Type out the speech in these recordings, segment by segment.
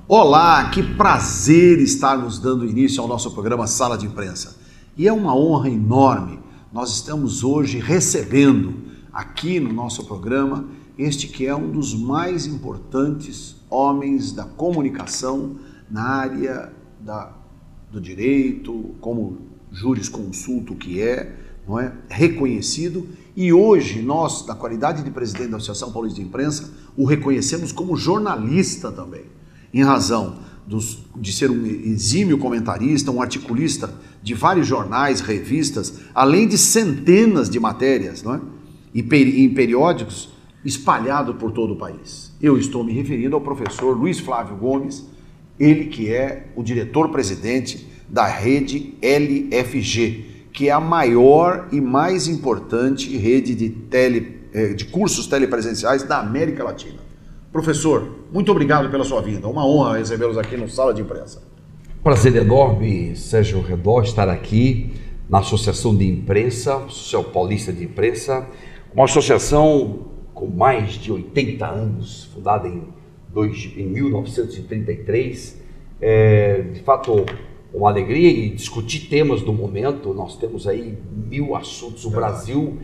Olá, que prazer estarmos dando início ao nosso programa Sala de Imprensa. E é uma honra enorme. Nós estamos hoje recebendo aqui no nosso programa este que é um dos mais importantes homens da comunicação na área do direito, como jurisconsulto que não é? Reconhecido. E hoje nós, na qualidade de presidente da Associação Paulista de Imprensa, o reconhecemos como jornalista também, em razão de ser um exímio comentarista, um articulista de vários jornais, revistas, além de centenas de matérias, não é? E em periódicos espalhados por todo o país. Eu estou me referindo ao professor Luiz Flávio Gomes, ele que é o diretor-presidente da rede LFG, que é a maior e mais importante rede de cursos telepresenciais da América Latina. Professor, muito obrigado pela sua vinda. Uma honra recebê-los aqui no Sala de Imprensa. Prazer enorme, Sérgio Redó, estar aqui na Associação de Imprensa, Associação Paulista de Imprensa, uma associação com mais de 80 anos, fundada em 1933. De fato, uma alegria e discutir temas do momento. Nós temos aí 1000 assuntos. O Brasil,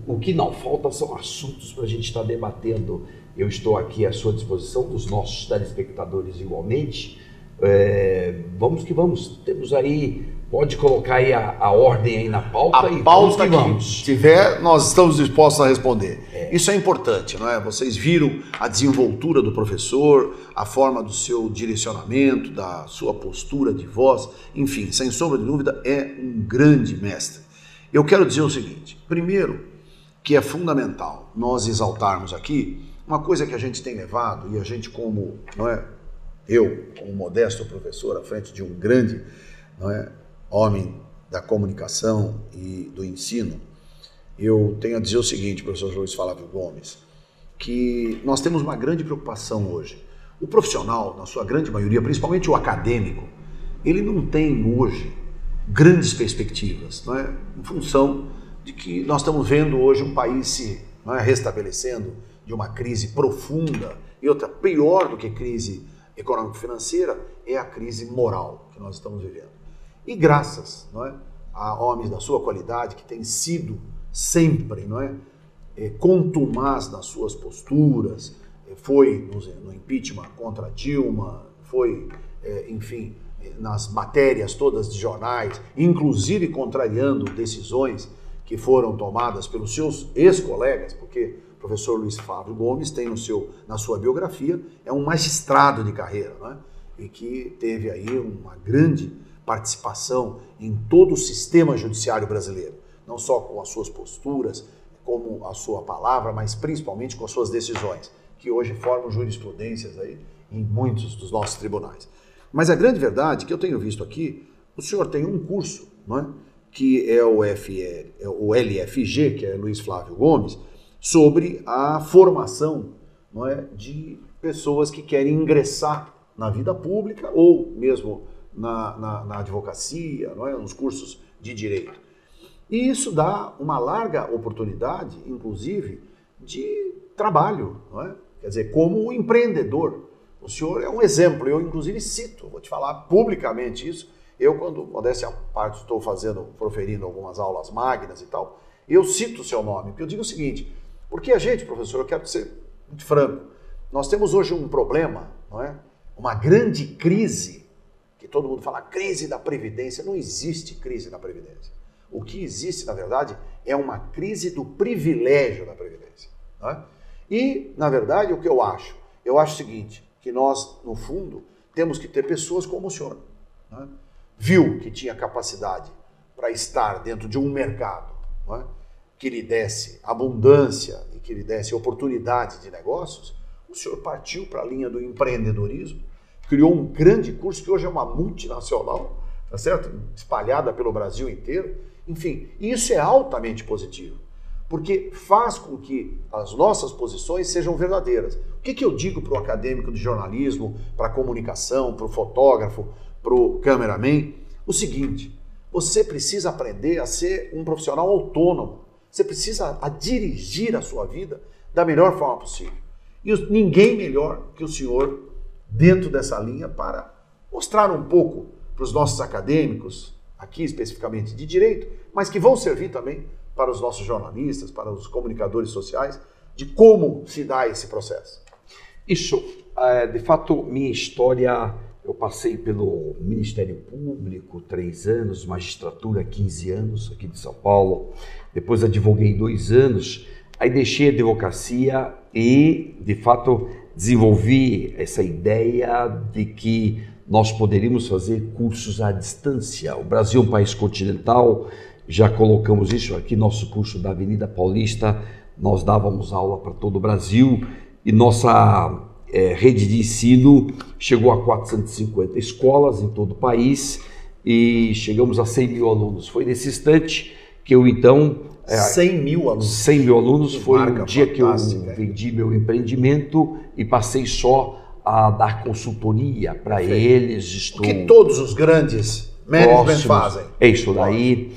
o que não falta são assuntos para a gente estar debatendo. Eu estou aqui à sua disposição, dos nossos telespectadores igualmente. Vamos que vamos. Temos aí, pode colocar aí a ordem aí na pauta. A pauta que tiver, nós estamos dispostos a responder. Isso é importante, não é? Vocês viram a desenvoltura do professor, a forma do seu direcionamento, da sua postura de voz, enfim, sem sombra de dúvida, é um grande mestre. Eu quero dizer o seguinte: primeiro, que é fundamental nós exaltarmos aqui uma coisa que a gente tem levado, e a gente como, não é, eu, como modesto professor à frente de um grande, não é, homem da comunicação e do ensino, eu tenho a dizer o seguinte, professor Luiz Flávio Gomes, que nós temos uma grande preocupação hoje. O profissional, na sua grande maioria, principalmente o acadêmico, ele não tem hoje grandes perspectivas, não é? Em função de que nós estamos vendo hoje um país se, não é, restabelecendo de uma crise profunda, e outra pior do que crise econômico-financeira é a crise moral que nós estamos vivendo. E graças, não é, a homens da sua qualidade que têm sido sempre, não é, contumaz nas suas posturas, foi no impeachment contra Dilma, foi, enfim, nas matérias todas de jornais, inclusive contrariando decisões que foram tomadas pelos seus ex-colegas, porque o professor Luiz Flávio Gomes tem na sua biografia, é um magistrado de carreira, não é? E que teve aí uma grande participação em todo o sistema judiciário brasileiro, não só com as suas posturas, como a sua palavra, mas principalmente com as suas decisões, que hoje formam jurisprudências aí em muitos dos nossos tribunais. Mas a grande verdade que eu tenho visto aqui, o senhor tem um curso, não é? Que é o LFG, que é Luiz Flávio Gomes, sobre a formação, não é, de pessoas que querem ingressar na vida pública ou mesmo na advocacia, não é, nos cursos de direito. E isso dá uma larga oportunidade, inclusive, de trabalho, não é? Quer dizer, como empreendedor. O senhor é um exemplo, eu inclusive cito, vou te falar publicamente isso. Eu, quando, modéstia à parte, estou proferindo algumas aulas magnas e tal, eu cito o seu nome, porque eu digo o seguinte: porque a gente, professor, eu quero ser muito franco, nós temos hoje um problema, não é? Uma grande crise, que todo mundo fala, crise da Previdência. Não existe crise da Previdência. O que existe, na verdade, é uma crise do privilégio da Previdência, não é? E, na verdade, o que eu acho o seguinte, que nós, no fundo, temos que ter pessoas como o senhor, não é? Viu que tinha capacidade para estar dentro de um mercado, não é, que lhe desse abundância e que lhe desse oportunidade de negócios, o senhor partiu para a linha do empreendedorismo, criou um grande curso que hoje é uma multinacional, tá certo? Espalhada pelo Brasil inteiro. Enfim, isso é altamente positivo, porque faz com que as nossas posições sejam verdadeiras. O que eu digo para o acadêmico de jornalismo, para a comunicação, para o fotógrafo, para o cameraman? O seguinte: você precisa aprender a ser um profissional autônomo. Você precisa dirigir a sua vida da melhor forma possível. E ninguém melhor que o senhor dentro dessa linha para mostrar um pouco para os nossos acadêmicos, aqui especificamente de direito, mas que vão servir também para os nossos jornalistas, para os comunicadores sociais, de como se dá esse processo. Isso, de fato, minha história, eu passei pelo Ministério Público 3 anos, magistratura 15 anos aqui de São Paulo, depois advoguei 2 anos, aí deixei a advocacia e, de fato, desenvolvi essa ideia de que nós poderíamos fazer cursos à distância. O Brasil é um país continental, já colocamos isso aqui, nosso curso da Avenida Paulista, nós dávamos aula para todo o Brasil e nossa rede de ensino chegou a 450 escolas em todo o país e chegamos a 100 mil alunos. Foi nesse instante que eu então... 100 mil alunos? 100 mil alunos, foi o dia que eu fantástica. vendi meu empreendimento e passei só a dar consultoria para eles. O que todos os grandes management fazem. É isso daí.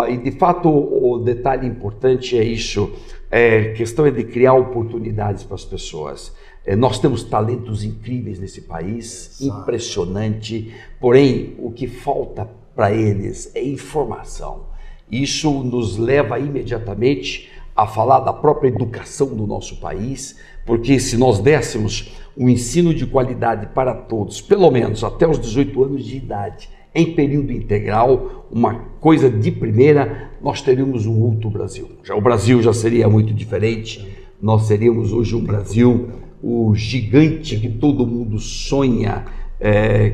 E de fato o detalhe importante é isso, a questão é de criar oportunidades para as pessoas. Nós temos talentos incríveis nesse país, impressionante, porém o que falta para eles é informação. Isso nos leva imediatamente a falar da própria educação do nosso país, porque se nós dessemos um ensino de qualidade para todos, pelo menos até os 18 anos de idade, em período integral, uma coisa de primeira, nós teríamos um outro Brasil. O Brasil já seria muito diferente, nós seríamos hoje um Brasil, o gigante que todo mundo sonha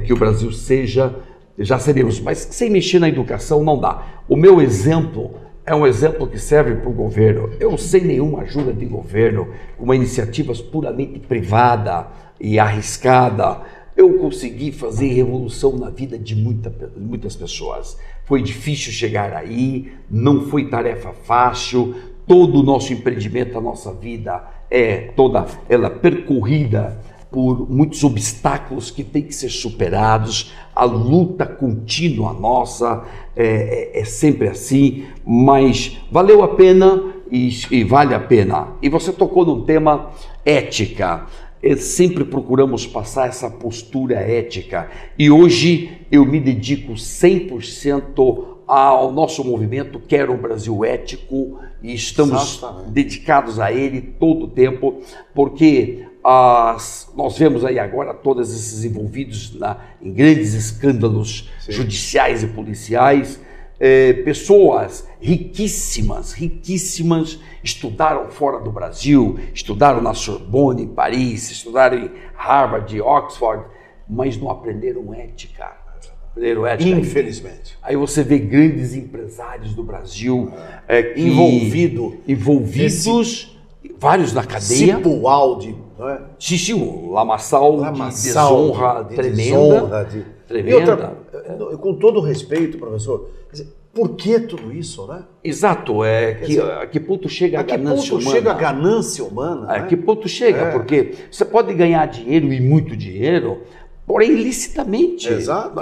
que o Brasil seja, já seríamos, mas sem mexer na educação não dá. O meu exemplo é um exemplo que serve para o governo. Eu sem nenhuma ajuda de governo, uma iniciativa puramente privada e arriscada, eu consegui fazer revolução na vida de muitas pessoas. Foi difícil chegar aí, não foi tarefa fácil, todo o nosso empreendimento, a nossa vida é toda ela percorrida por muitos obstáculos que têm que ser superados, a luta contínua nossa é sempre assim, mas valeu a pena e vale a pena. E você tocou no tema ética. Sempre procuramos passar essa postura ética e hoje eu me dedico 100% ao nosso movimento Quero um Brasil Ético e estamos dedicados a ele todo o tempo, porque nós vemos aí agora todos esses envolvidos em grandes escândalos judiciais e policiais, pessoas riquíssimas, estudaram fora do Brasil, estudaram na Sorbonne, em Paris, estudaram em Harvard, Oxford, mas não aprenderam ética. Infelizmente. Aí você vê grandes empresários do Brasil envolvidos, vários na cadeia. Cipualdi, não é? O Lamaçal de desonra tremenda. E outra, com todo respeito, professor, por que tudo isso, né? Exato, a que ponto chega a ganância humana? Chega a ganância humana? A que ponto chega? Porque você pode ganhar dinheiro e muito dinheiro, porém ilicitamente. Exato.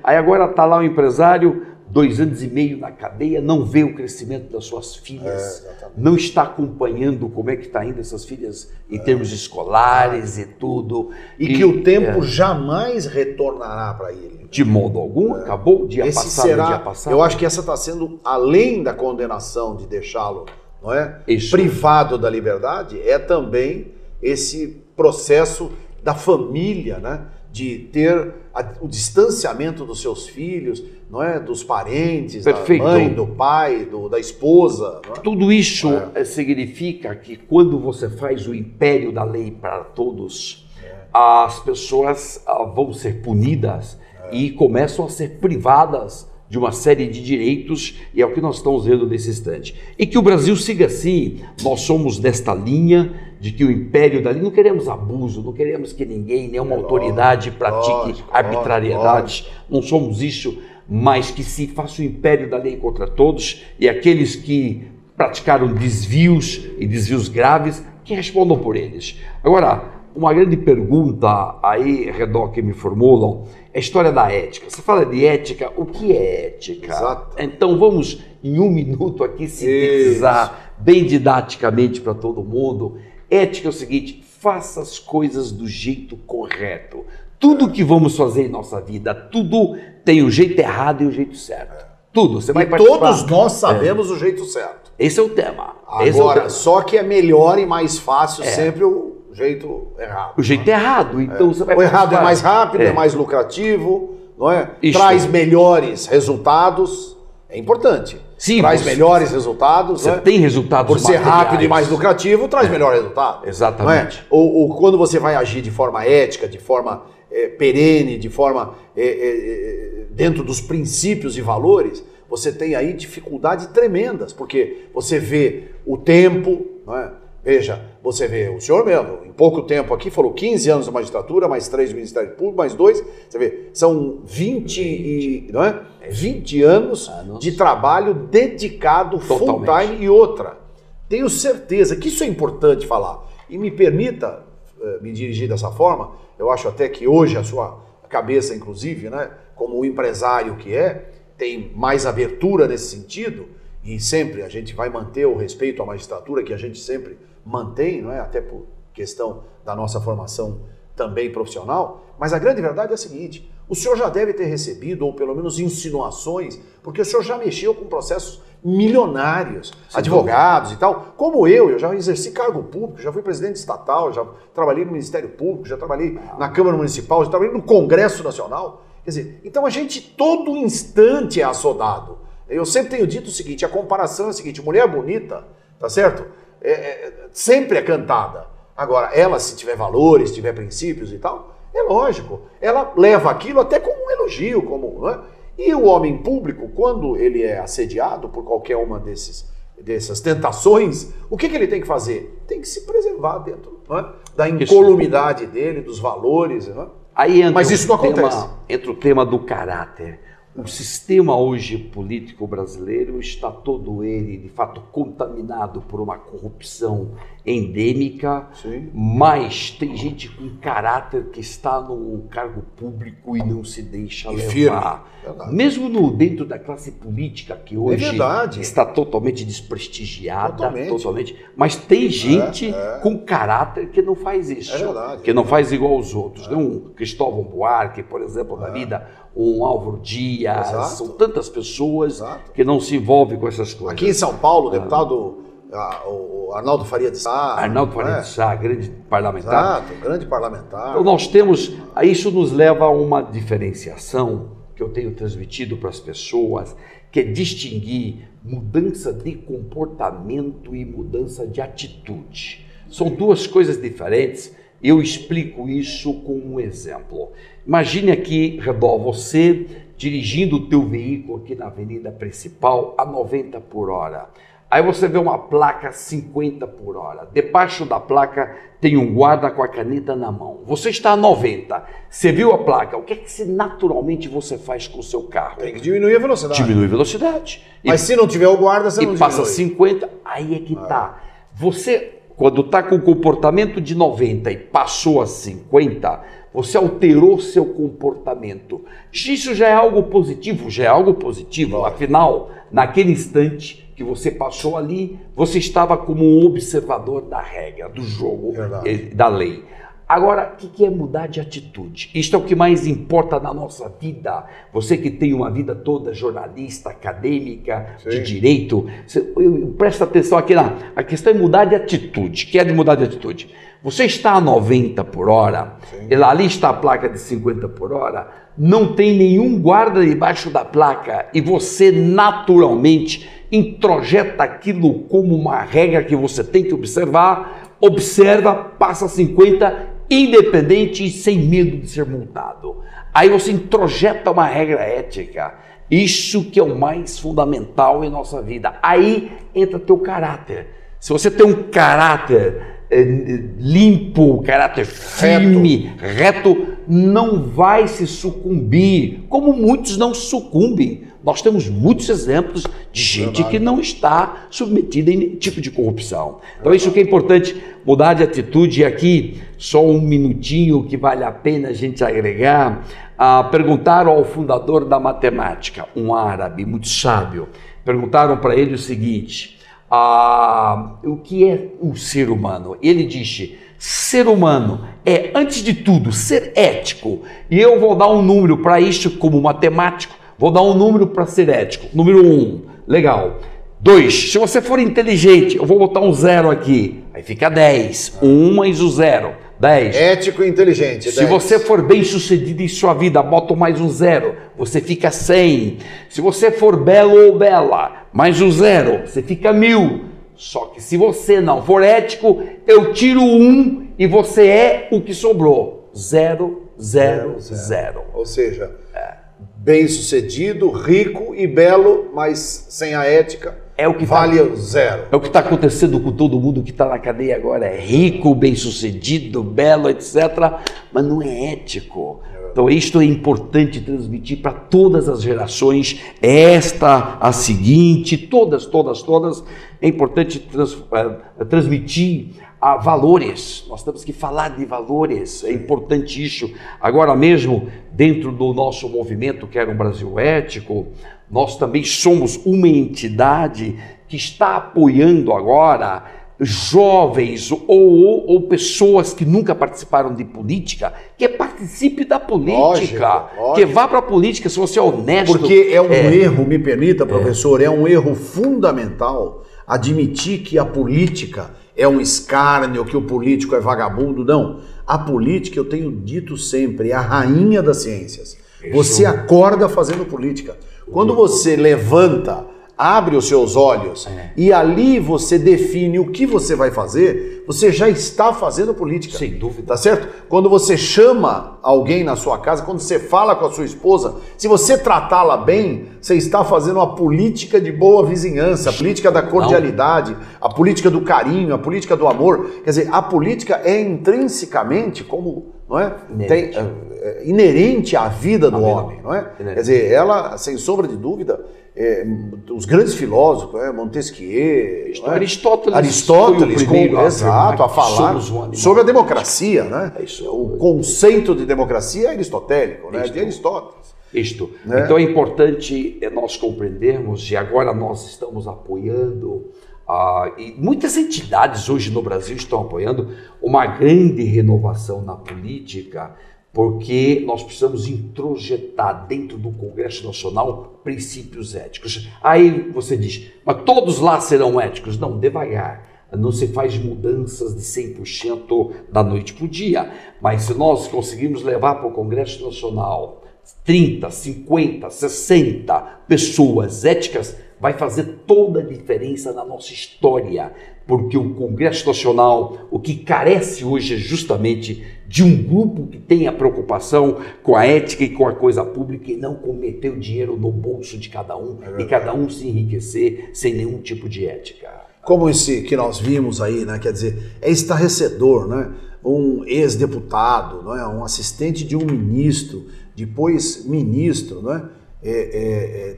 Aí agora está lá um empresário, 2 anos e meio na cadeia, não vê o crescimento das suas filhas, não está acompanhando como é que está indo essas filhas em termos escolares e tudo. E que o tempo jamais retornará para ele. De modo algum, acabou o dia passado. Eu acho que essa está sendo, além da condenação de deixá-lo, não é, privado da liberdade, é também esse processo da família, né? De ter o distanciamento dos seus filhos, não é? Dos parentes, Perfeito. Da mãe, do pai, da esposa. Não é? Tudo isso significa que quando você faz o império da lei para todos, as pessoas vão ser punidas e começam a ser privadas de uma série de direitos, e é o que nós estamos vendo nesse instante. E que o Brasil siga assim, nós somos desta linha de que o império da lei, não queremos abuso, não queremos que ninguém, nenhuma autoridade pratique arbitrariedade, não somos isso, mas que se faça o império da lei contra todos, e aqueles que praticaram desvios e desvios graves, que respondam por eles. Agora, uma grande pergunta aí, Redó, que me formulam, é a história da ética. Você fala de ética, o que é ética? Exato. Então vamos, em 1 minuto aqui, sintetizar bem didaticamente para todo mundo. Ética é o seguinte, faça as coisas do jeito correto. Tudo que vamos fazer em nossa vida, tudo tem o jeito errado e o jeito certo. Tudo. Você vai participar. Todos nós sabemos o jeito certo. Esse é o tema. Agora, só que é melhor e mais fácil sempre o jeito errado. O jeito errado. Então você vai o errado participar. é mais rápido, é mais lucrativo, não é? Isso. Traz melhores resultados. É importante. Sim, traz melhores resultados. Você tem resultados por ser materiais. rápido e mais lucrativo, traz melhor resultado. Exatamente. Não é? Ou quando você vai agir de forma ética, de forma perene, de forma dentro dos princípios e valores, você tem aí dificuldades tremendas, porque você vê o tempo, não é? Veja, você vê o senhor mesmo, em pouco tempo aqui, falou 15 anos de magistratura, mais 3 do Ministério Público, mais 2, você vê, são 20 anos de trabalho dedicado, full time e outra. Tenho certeza que isso é importante falar. E me permita me dirigir dessa forma, eu acho até que hoje a sua cabeça, inclusive, né, como o empresário que tem mais abertura nesse sentido, e sempre a gente vai manter o respeito à magistratura, que a gente sempre mantém, não é? Até por questão da nossa formação também profissional, mas a grande verdade é a seguinte, o senhor já deve ter recebido, ou pelo menos insinuações, porque o senhor já mexeu com processos milionários, advogados e tal, como eu já exerci cargo público, já fui presidente estatal, já trabalhei no Ministério Público, já trabalhei na Câmara Municipal, já trabalhei no Congresso Nacional, quer dizer, então a gente todo instante é assodado. Eu sempre tenho dito o seguinte, a comparação é a seguinte, mulher bonita, tá certo? Sempre é cantada. Agora, ela se tiver valores, tiver princípios e tal, é lógico, ela leva aquilo até como um elogio, não é? E o homem público, quando ele é assediado por qualquer uma dessas tentações, o que ele tem que fazer? Tem que se preservar dentro, não é? Da incolumidade dele, dos valores, não é? Aí entra Mas isso não acontece. Entra o tema do caráter. O sistema hoje político brasileiro está todo ele, de fato, contaminado por uma corrupção endêmica, mas tem gente com caráter que está no cargo público e não se deixa levar. Mesmo dentro da classe política, que hoje está totalmente desprestigiada, mas tem gente com caráter que não faz isso, que não faz igual aos outros. Um Cristóvão Buarque, por exemplo, da vida, um Álvaro Dias, são tantas pessoas que não se envolvem com essas coisas. Aqui em São Paulo, o deputado o Arnaldo Faria de Sá. Arnaldo Faria de Sá, grande parlamentar. Exato, grande parlamentar. Então nós temos, isso nos leva a uma diferenciação que eu tenho transmitido para as pessoas, que é distinguir mudança de comportamento e mudança de atitude. São duas coisas diferentes. Eu explico isso com um exemplo. Imagine aqui, Redó, você dirigindo o teu veículo aqui na avenida principal a 90 por hora. Aí você vê uma placa 50 por hora. Debaixo da placa tem um guarda com a caneta na mão. Você está a 90. Você viu a placa. O que é que naturalmente você faz com o seu carro? Tem que diminuir a velocidade. Diminui a velocidade. Mas se não tiver o guarda, você não diminui. E passa 50, aí é que tá. Você, quando está com o comportamento de 90 e passou a 50, você alterou seu comportamento. Isso já é algo positivo, Afinal, naquele instante que você passou ali, você estava como um observador da regra, do jogo, da lei. Agora, o que é mudar de atitude? Isto é o que mais importa na nossa vida. Você que tem uma vida toda jornalista, acadêmica, de direito, presta atenção aqui, a questão é mudar de atitude. O que é de mudar de atitude? Você está a 90 por hora, ali está a placa de 50 por hora, não tem nenhum guarda debaixo da placa e você naturalmente introjeta aquilo como uma regra que você tem que observa, passa 50, independente e sem medo de ser multado. Aí você introjeta uma regra ética. Isso que é o mais fundamental em nossa vida. Aí entra teu caráter. Se você tem um caráter limpo, caráter firme, reto, não vai se sucumbir, como muitos não sucumbem. Nós temos muitos exemplos de gente que não está submetida a nenhum tipo de corrupção. Então isso que é importante, mudar de atitude. E aqui, só um minutinho que vale a pena a gente agregar. Perguntaram ao fundador da matemática, um árabe muito sábio, perguntaram para ele o seguinte: o que é o ser humano. Ele diz, ser humano é, antes de tudo, ser ético. E eu vou dar um número para isso como matemático, vou dar um número para ser ético. Número 1, legal. 2, se você for inteligente, eu vou botar um 0 aqui, aí fica 10. 1 mais o 0, 10. Ético e inteligente, 10. Se você for bem sucedido em sua vida, bota mais um 0, você fica 100. Se você for belo ou bela, mais um 0, você fica 1000. Só que se você não for ético, eu tiro 1 e você é o que sobrou. 0, 0, 0. Ou seja, bem sucedido, rico e belo, mas sem a ética, é o que vale 0. É o que está acontecendo com todo mundo que está na cadeia agora. É rico, bem sucedido, belo, etc. Mas não é ético. Então isto é importante transmitir para todas as gerações. Esta, a seguinte, todas. É importante transmitir valores. Nós temos que falar de valores. É importante isso. Agora mesmo, dentro do nosso movimento, que era um Brasil Ético, nós também somos uma entidade que está apoiando agora jovens ou pessoas que nunca participaram de política, que participe da política, lógico. Que vá para a política, se você é honesto. Porque é um erro, me permita, professor, é um erro fundamental admitir que a política é um escárnio, que o político é vagabundo. Não, a política, eu tenho dito sempre, é a rainha das ciências. Você acorda fazendo política. Quando você levanta, abre os seus olhos e ali você define o que você vai fazer, você já está fazendo política. Sem dúvida. Tá certo? Quando você chama alguém na sua casa, quando você fala com a sua esposa, se você tratá-la bem, você está fazendo a política de boa vizinhança, a política da cordialidade, a política do carinho, a política do amor. Quer dizer, a política é intrinsecamente como... não é? Inerente à vida do homem, não é? Quer dizer, ela, sem sombra de dúvida, os grandes filósofos, Montesquieu, Aristóteles exato, a falar sobre a democracia, né? O conceito de democracia é aristotélico, né? De Aristóteles. Então é importante nós compreendermos, e agora nós estamos apoiando, e muitas entidades hoje no Brasil estão apoiando uma grande renovação na política, porque nós precisamos introjetar dentro do Congresso Nacional princípios éticos. Aí você diz, mas todos lá serão éticos? Não, devagar. Não se faz mudanças de 100% da noite para o dia, mas se nós conseguirmos levar para o Congresso Nacional 30, 50, 60 pessoas éticas, vai fazer toda a diferença na nossa história, porque o Congresso Nacional, o que carece hoje é justamente de um grupo que tenha preocupação com a ética e com a coisa pública e não com meter o dinheiro no bolso de cada um e cada um se enriquecer sem nenhum tipo de ética. Como esse que nós vimos aí, né? Quer dizer, é estarrecedor, né? Um ex-deputado, não é? Um assistente de um ministro, depois ministro, né?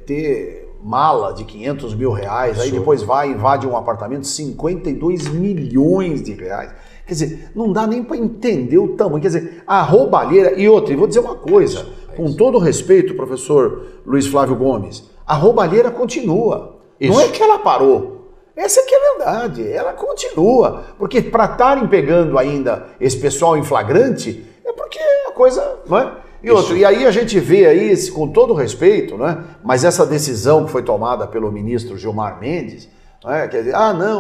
Ter mala de 500 mil reais, aí depois vai, invade um apartamento, 52 milhões de reais. Quer dizer, não dá nem para entender o tamanho. Quer dizer, a roubalheira... E outra, e vou dizer uma coisa, com todo respeito, professor Luiz Flávio Gomes, a roubalheira continua. Não é que ela parou. Essa que é a verdade, ela continua. Porque para estarem pegando ainda esse pessoal em flagrante, é porque a coisa... não é? E aí a gente vê aí, com todo respeito, né? Mas essa decisão que foi tomada pelo ministro Gilmar Mendes, né? Quer dizer,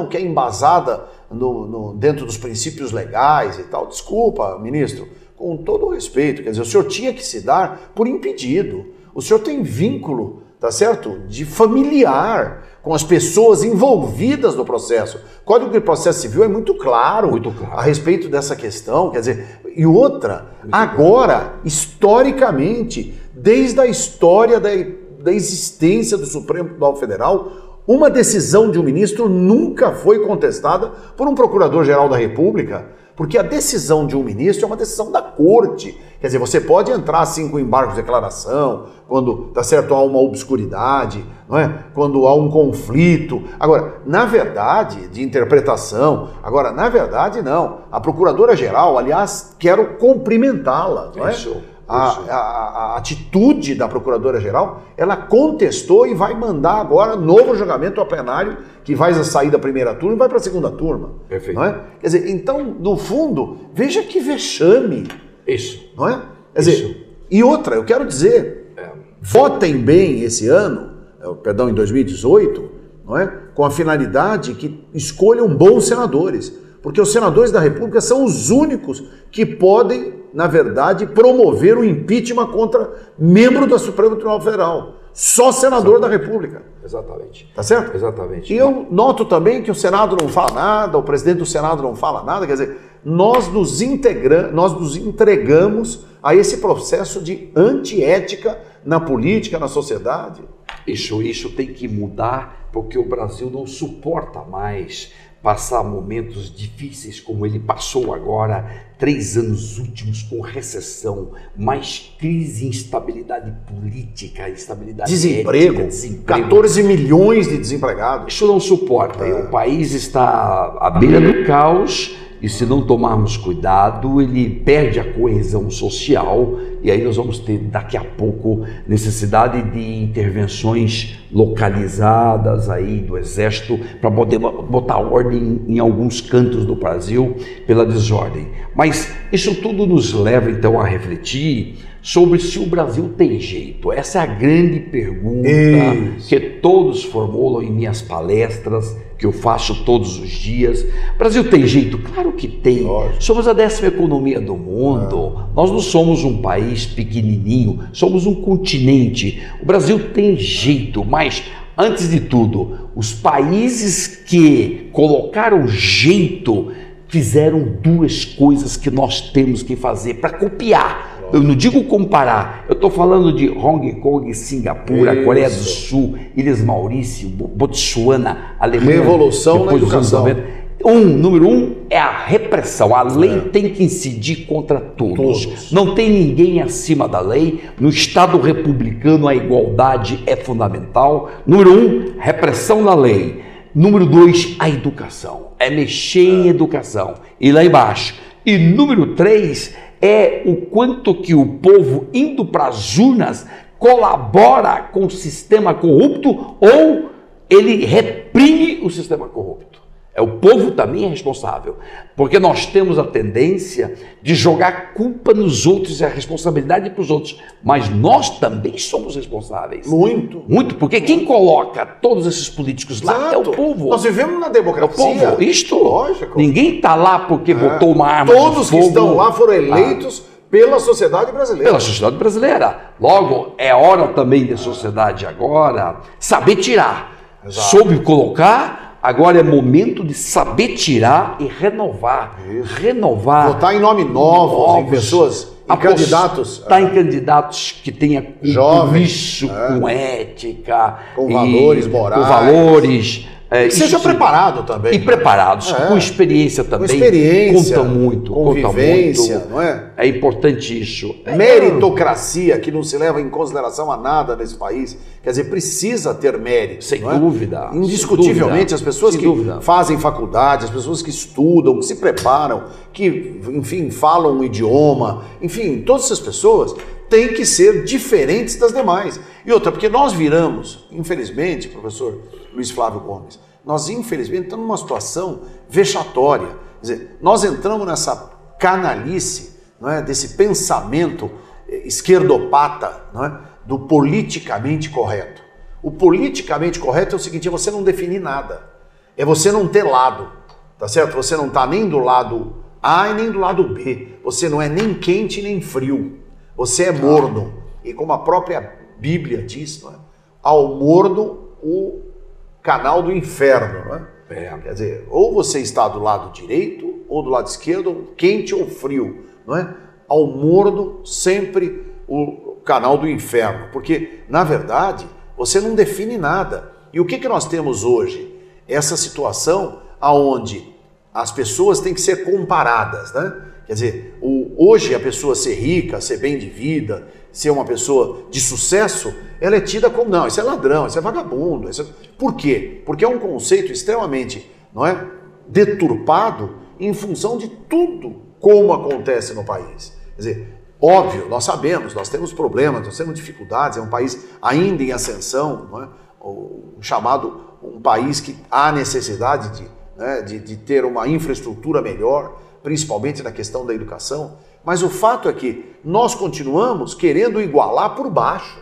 que é embasada dentro dos princípios legais e tal. Desculpa, ministro, com todo respeito, quer dizer, o senhor tinha que se dar por impedido. O senhor tem vínculo, tá certo? De familiar com as pessoas envolvidas no processo. O Código de Processo Civil é muito claro a respeito dessa questão, quer dizer, e outra, agora, historicamente, desde a história da existência do Supremo Tribunal Federal, uma decisão de um ministro nunca foi contestada por um procurador-geral da República, porque a decisão de um ministro é uma decisão da corte. Quer dizer, você pode entrar assim com embargo de declaração, quando, tá certo, há uma obscuridade, não é? Quando há um conflito. Agora, na verdade, de interpretação, não. A procuradora-geral, aliás, quero cumprimentá-la, não é? a atitude da Procuradora-Geral, ela contestou e vai mandar agora novo julgamento ao plenário, que vai sair da primeira turma e vai para a segunda turma. Perfeito. Não é? Quer dizer, então, no fundo, veja que vexame. Isso. Não é? Quer dizer, e outra, eu quero dizer, votem bem esse ano, perdão, em 2018, não é? Com a finalidade que escolham bons senadores, porque os senadores da República são os únicos que podem, na verdade, promover o impeachment contra membro da Supremo Tribunal Federal. Só senador da República. Exatamente. Tá certo? Exatamente. E eu noto também que o Senado não fala nada, o presidente do Senado não fala nada, quer dizer, nós nos entregamos a esse processo de antiética na política, na sociedade. Isso tem que mudar, porque o Brasil não suporta mais passar momentos difíceis como ele passou agora, 3 anos últimos com recessão, mais crise, instabilidade política, instabilidade desemprego, ética, 14 milhões de desempregados. Isso não suporta. O país está à beira do caos e se não tomarmos cuidado, ele perde a coesão social e aí nós vamos ter daqui a pouco necessidade de intervenções localizadas aí do Exército para poder botar ordem em alguns cantos do Brasil pela desordem. Mas isso tudo nos leva então a refletir sobre se o Brasil tem jeito. Essa é a grande pergunta que todos formulam em minhas palestras, que eu faço todos os dias. O Brasil tem jeito? Claro que tem. Lógico. Somos a 10ª economia do mundo. Nós não somos um país pequenininho, somos um continente. O Brasil tem jeito, mas antes de tudo, os países que colocaram jeito fizeram 2 coisas que nós temos que fazer para copiar. Eu não digo comparar, eu estou falando de Hong Kong, Singapura, Coreia do Sul, Ilhas Maurício, Botsuana, Alemanha. Revolução na educação. Número 1 é a repressão. A lei tem que incidir contra todos. Não tem ninguém acima da lei. No Estado republicano a igualdade é fundamental. Número 1, repressão da lei. Número 2, a educação. É mexer em educação. E lá embaixo. E número 3 é o quanto que o povo indo para as urnas colabora com o sistema corrupto ou ele reprime o sistema corrupto. O povo também é responsável, porque nós temos a tendência de jogar culpa nos outros e a responsabilidade para os outros, mas nós também somos responsáveis. Muito. Muito, porque quem coloca todos esses políticos lá é o povo. Nós vivemos na democracia. É o povo. Isto, lógico. Ninguém está lá porque botou uma arma Todos que estão lá foram eleitos pela sociedade brasileira. Pela sociedade brasileira. Logo, é hora também da sociedade agora saber tirar. Exato. Soube colocar. Agora é momento de saber tirar e renovar. Renovar. Votar em nome novos, em pessoas, em candidatos. Está em candidatos que tenham compromisso com ética. Com valores morais. Com valores. Seja preparado também. E preparados, com experiência também. Com experiência. Conta muito. Convivência, conta muito. Não é? É importante isso. Meritocracia, que não se leva em consideração a nada nesse país. Quer dizer, precisa ter mérito. Sem dúvida. Indiscutivelmente, as pessoas que dúvida. fazem faculdade, as pessoas que estudam, que se preparam, que, enfim, falam um idioma, enfim, todas essas pessoas têm que ser diferentes das demais. E outra, porque nós viramos, infelizmente, professor Luiz Flávio Gomes, nós infelizmente estamos numa situação vexatória. Quer dizer, nós entramos nessa canalice, não é, desse pensamento esquerdopata, não é, do politicamente correto. O politicamente correto é o seguinte, é você não definir nada, é você não ter lado, tá certo? Você não está nem do lado A e nem do lado B, você não é nem quente nem frio, você é morno. E como a própria Bíblia diz, não é? Ao morno o canal do inferno, não é? Quer dizer, ou você está do lado direito ou do lado esquerdo, quente ou frio, não é? Ao morno sempre o canal do inferno, porque na verdade você não define nada. E o que nós temos hoje? Essa situação aonde as pessoas têm que ser comparadas, né? Quer dizer, hoje a pessoa ser rica, ser bem de vida, ser uma pessoa de sucesso, ela é tida como, não, isso é ladrão, isso é vagabundo. Isso é... Por quê? Porque é um conceito extremamente, não é, deturpado em função de tudo como acontece no país. Quer dizer, Óbvio, nós sabemos, nós temos problemas, nós temos dificuldades, é um país ainda em ascensão, não é? Um país que há necessidade de ter uma infraestrutura melhor, principalmente na questão da educação, mas o fato é que nós continuamos querendo igualar por baixo.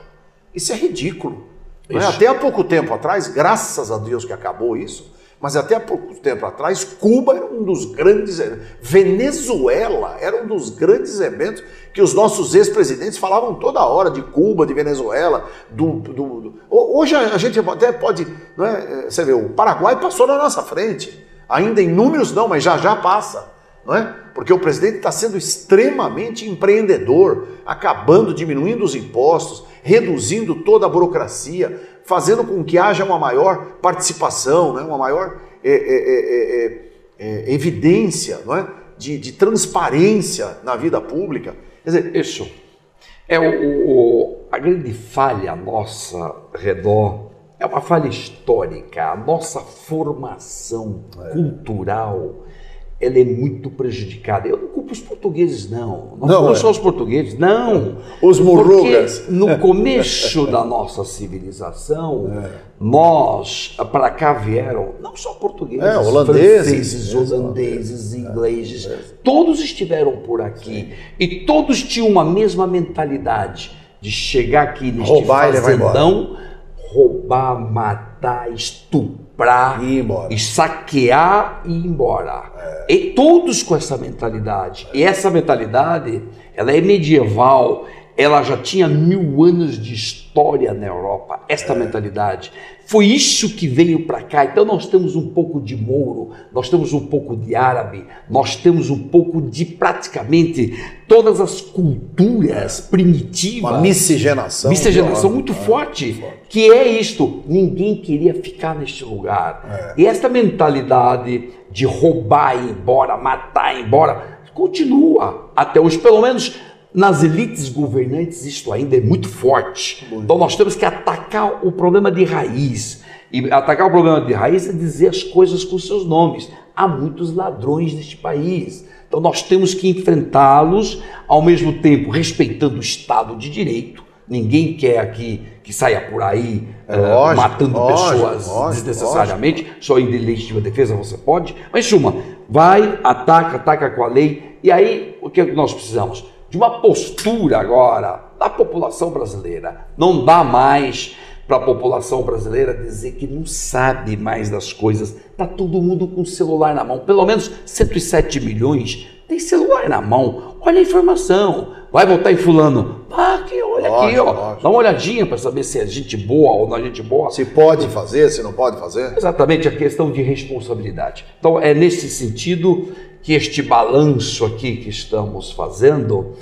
Isso é ridículo. Não é? Até há pouco tempo atrás, graças a Deus que acabou isso, mas até há pouco tempo atrás, Cuba era um dos grandes eventos, Venezuela era um dos grandes eventos que os nossos ex-presidentes falavam toda hora de Cuba, de Venezuela. Hoje a gente até pode, não é? Você vê, o Paraguai passou na nossa frente, ainda em números não, mas já passa, não é? Porque o presidente está sendo extremamente empreendedor, diminuindo os impostos, reduzindo toda a burocracia, fazendo com que haja uma maior participação, né? Uma maior evidência, não é? de transparência na vida pública. Quer dizer, isso é a grande falha nossa redor, é uma falha histórica. A nossa formação cultural, ela é muito prejudicada. Eu não culpo os portugueses, não. Não só os portugueses, não. Os murrugas. Porque no começo da nossa civilização, para cá vieram não só portugueses, holandeses, franceses, ingleses, todos estiveram por aqui. E todos tinham uma mesma mentalidade de chegar aqui neste fazendão, roubar, matar, estuprar, e saquear e ir embora. E todos com essa mentalidade. E essa mentalidade, ela é medieval, ela já tinha 1000 anos de história na Europa, esta mentalidade. Foi isso que veio para cá. Então nós temos um pouco de mouro, nós temos um pouco de árabe, nós temos um pouco de praticamente todas as culturas primitivas. Uma miscigenação. Miscigenação muito forte, que é isto. Ninguém queria ficar neste lugar. E esta mentalidade de roubar e ir embora, matar e ir embora, continua até hoje, pelo menos nas elites governantes isso ainda é muito forte. Então nós temos que atacar o problema de raiz. E atacar o problema de raiz é dizer as coisas com seus nomes. Há muitos ladrões neste país. Então nós temos que enfrentá-los, ao mesmo tempo respeitando o Estado de Direito. Ninguém quer aqui que saia por aí matando pessoas desnecessariamente. Só em legítima defesa você pode. Mas, suma, vai, ataca com a lei. E aí, o que nós precisamos? De uma postura agora da população brasileira. Não dá mais para a população brasileira dizer que não sabe mais das coisas. Está todo mundo com o celular na mão. Pelo menos 107 milhões tem celular na mão. Olha a informação. Vai votar em fulano. Olha aqui, ó. Dá uma olhadinha para saber se é gente boa ou não é gente boa. Se pode fazer, se não pode fazer. Exatamente, a questão de responsabilidade. Então é nesse sentido que este balanço aqui que estamos fazendo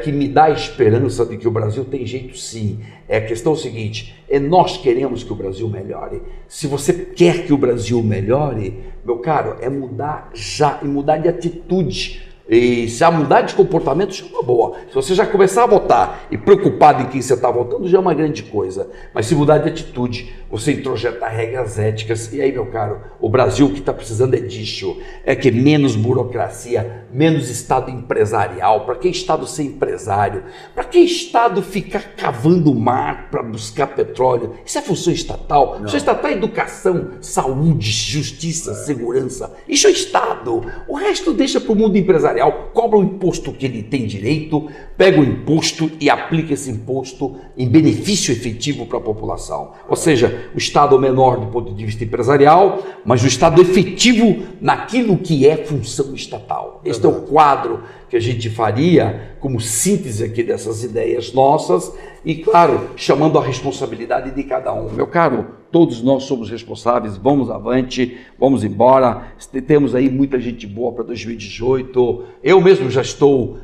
que me dá a esperança de que o Brasil tem jeito sim. A questão é o seguinte, nós queremos que o Brasil melhore. Se você quer que o Brasil melhore, meu caro, é mudar já e mudar de atitude. E se a mudar de comportamento, já é uma boa. Se você já começar a votar e preocupado em quem você está votando, já é uma grande coisa. Mas se mudar de atitude, você introjetar regras éticas, e aí, meu caro, o Brasil o que está precisando é disso. É que menos burocracia, menos Estado empresarial. Para que Estado ser empresário? Para que Estado ficar cavando mar para buscar petróleo? Isso é função estatal. Função estatal é educação, saúde, justiça, segurança. Isso é Estado. O resto deixa para o mundo empresarial. Cobra o imposto que ele tem direito, pega o imposto e aplica esse imposto em benefício efetivo para a população. Ou seja, o Estado menor do ponto de vista empresarial, mas o Estado efetivo naquilo que é função estatal. Este é o quadro que a gente faria como síntese aqui dessas ideias nossas e, claro, chamando a responsabilidade de cada um. Meu caro, todos nós somos responsáveis, vamos avante, vamos embora, temos aí muita gente boa para 2018, eu mesmo já estou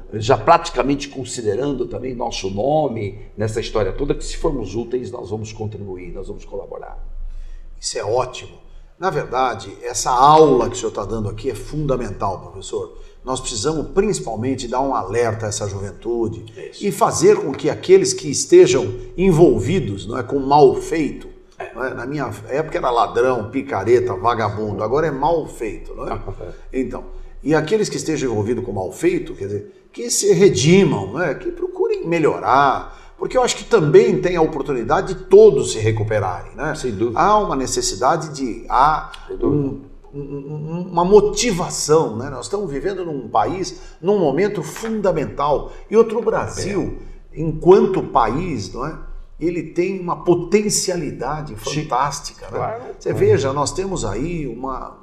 praticamente considerando também nosso nome nessa história toda, que se formos úteis nós vamos contribuir, nós vamos colaborar. Isso é ótimo. Na verdade, essa aula que o senhor está dando aqui é fundamental, professor. Nós precisamos principalmente dar um alerta a essa juventude e fazer com que aqueles que estejam envolvidos, não é, com mal feito, não é? Na minha época era ladrão, picareta, vagabundo, agora é mal feito, não é? Então, E aqueles que estejam envolvidos com mal feito, quer dizer, que se redimam, né? Que procurem melhorar, porque eu acho que também tem a oportunidade de todos se recuperarem, né? Sem dúvida. Há uma necessidade de... uma motivação, né? Nós estamos vivendo num país, num momento fundamental. E outro Brasil, enquanto país, não é? Ele tem uma potencialidade fantástica. Né? Claro. Você veja, nós temos aí uma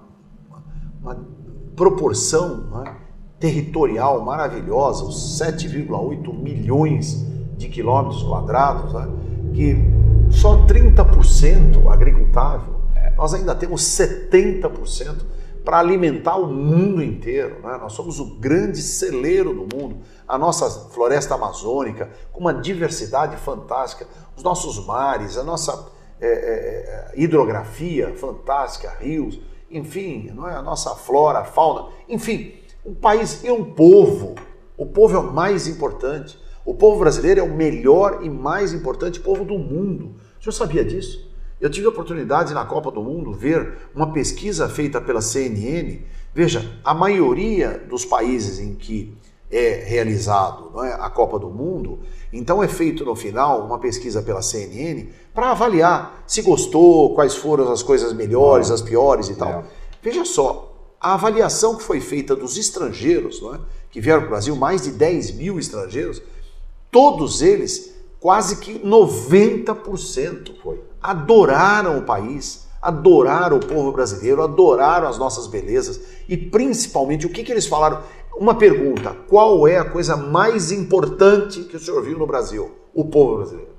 proporção, né, territorial maravilhosa, os 7,8 milhões de quilômetros quadrados, né, que só 30% agricultável. Nós ainda temos 70% para alimentar o mundo inteiro. Né? Nós somos o grande celeiro do mundo. A nossa floresta amazônica, com uma diversidade fantástica, os nossos mares, a nossa hidrografia fantástica, rios, enfim, não é? A nossa flora, a fauna, enfim, um país e um povo. O povo é o mais importante. O povo brasileiro é o melhor e mais importante povo do mundo. O senhor sabia disso? Eu tive a oportunidade na Copa do Mundo ver uma pesquisa feita pela CNN. Veja, a maioria dos países em que é realizado, não é, a Copa do Mundo, então é feito no final uma pesquisa pela CNN para avaliar se gostou, quais foram as coisas melhores, as piores e tal. Veja só, a avaliação que foi feita dos estrangeiros, não é, que vieram para o Brasil, mais de 10 mil estrangeiros, todos eles, quase que 90% adoraram o país, adoraram o povo brasileiro, adoraram as nossas belezas e principalmente, o que eles falaram? Uma pergunta, qual é a coisa mais importante que o senhor viu no Brasil? O povo brasileiro.